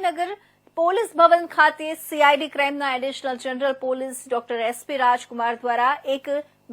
Gandhinagar police Bhavan ખાતે CID ક્રાઇમના additional general police doctor SP Rajkumar દ્વારા એક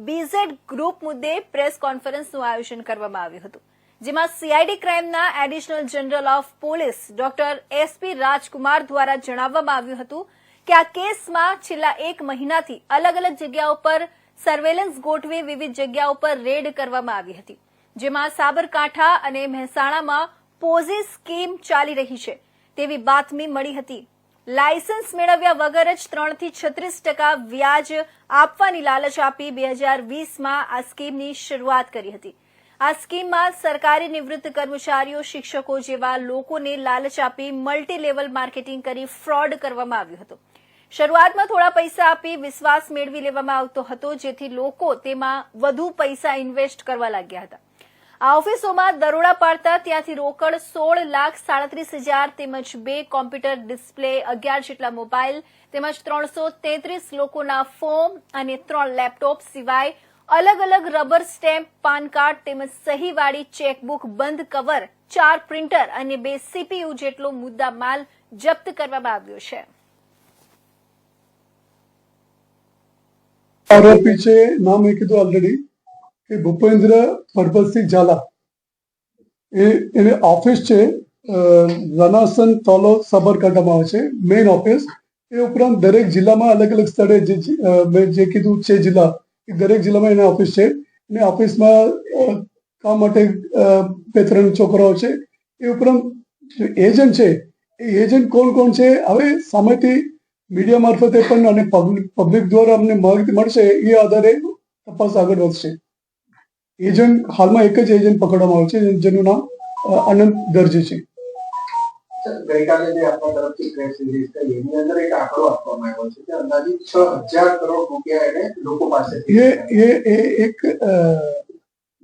બીઝેડ ગ્રુપ મુદ્દે પ્રેસ કોન્ફરન્સનું આયોજન કરવામાં આવ્યું હતું, જેમાં સીઆઈડી ક્રાઇમના additional general of police doctor SP Rajkumar દ્વારા જણાવવામાં આવ્યું હતું કે આ કેસમાં છેલ્લા 1 મહિનાથી અલગ અલગ જગ્યાઓ પર સર્વેલન્સ ગોઠવી વિવિધ જગ્યાઓ પર રેડ કરવામાં આવી હતી, જેમાં સાબરકાંઠા અને મહેસાણામાં પોઝી સ્કીમ ચાલી રહી છે તેવી બાતમી મળી હતી। લાયસન્સ મેળવ્યા વગર જ 3 થી 36% વ્યાજ આપવાની લાલચ આપી 2020માં આ સ્કીમની શરૂઆત કરી હતી। આ સ્કીમમાં સરકારી નિવૃત્ત કર્મચારીઓ, શિક્ષકો જેવા લોકોને લાલચ આપી મલ્ટી લેવલ માર્કેટિંગ કરી ફ્રોડ કરવામાં આવ્યું હતું। શરૂઆતમાં થોડા પૈસા આપી વિશ્વાસ મેળવી લેવામાં આવતો હતો, જેથી લોકો તેમાં વધુ પૈસા ઇન્વેસ્ટ કરવા લાગ્યા હતા। આ ઓફિસોમાં દરોડા પાડતા ત્યાંથી રોકડ 16,37,000 તેમજ 2 કોમ્પ્યુટર ડિસ્પ્લે, 11 જેટલા મોબાઈલ તેમજ 333 લોકોના ફોર્મ અને 3 લેપટોપ સિવાય અલગ અલગ રબર સ્ટેમ્પ, પાન કાર્ડ તેમજ સહીવાળી ચેકબુક, બંધ કવર, 4 પ્રિન્ટર અને 2 સીપીયુ જેટલો મુદ્દા માલ જપ્ત કરવામાં આવ્યો છે। आरोपी છે નામ એ કીધું ઓલરેડી કે ભૂપેન્દ્ર પરબતસિંહ ઝાલા, એને ઓફિસ છે રનાસન તોલો સાબરકાંઠામાં આવે છે મેઇન ઓફિસ। એ ઉપરાંત દરેક જિલ્લામાં અલગ અલગ સ્થળે જે કીધું 6 જિલ્લા, એ દરેક જિલ્લામાં એના ઓફિસ છે અને ઓફિસમાં કામ માટે 2-3 છોકરાઓ છે। એ ઉપરાંત એજન્ટ છે, એ એજન્ટ કોણ કોણ છે હવે સામેથી મીડિયા મારફતે પણ અને પબ્લિક દ્વારા અમને માહિતી મળશે, એ આધારે તપાસ આગળ વધશે। એજન્ટ હાલમાં એક જ એજન્ટ પકડવામાં આવ્યો છે, જેનું નામ આનંદ દરજી છે। ગઈકાલે જે આપણા તરફથી પ્રેસ રિલીઝ થઈ એની અંદર એક આંકડો આપવામાં આવ્યો છે કે અંદાજિત 6,000 કરોડ રૂપિયા એને લોકો પાસેથી એ એક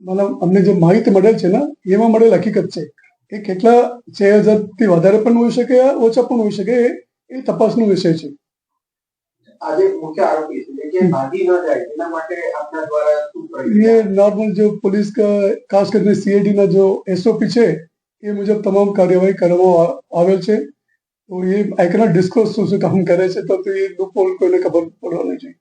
મતલબ અમને જે માહિતી મળેલ છે ને એમાં મળેલ હકીકત છે। એ કેટલા 6,000 થી વધારે પણ હોઈ શકે, ઓછા પણ હોઈ શકે, એ તપાસનો વિષય છે। આજે મુખ્ય આરોપી છે કે ભાગી ન જાય એના માટે આપના દ્વારા શું પ્રયાસ? ये नॉर्मल जो पुलिस का खास करके सीआईडी ना जो एसओपी છે એ મુજબ તમામ કાર્યવાહી કરવામાં આવેલ છે। તો એ આઈ કેનોટ ડિસ્ક્લોઝ શું કામ કરે છે, તો એ લૂપહોલ કોઈને ખબર પડવા નહીં જોઈએ।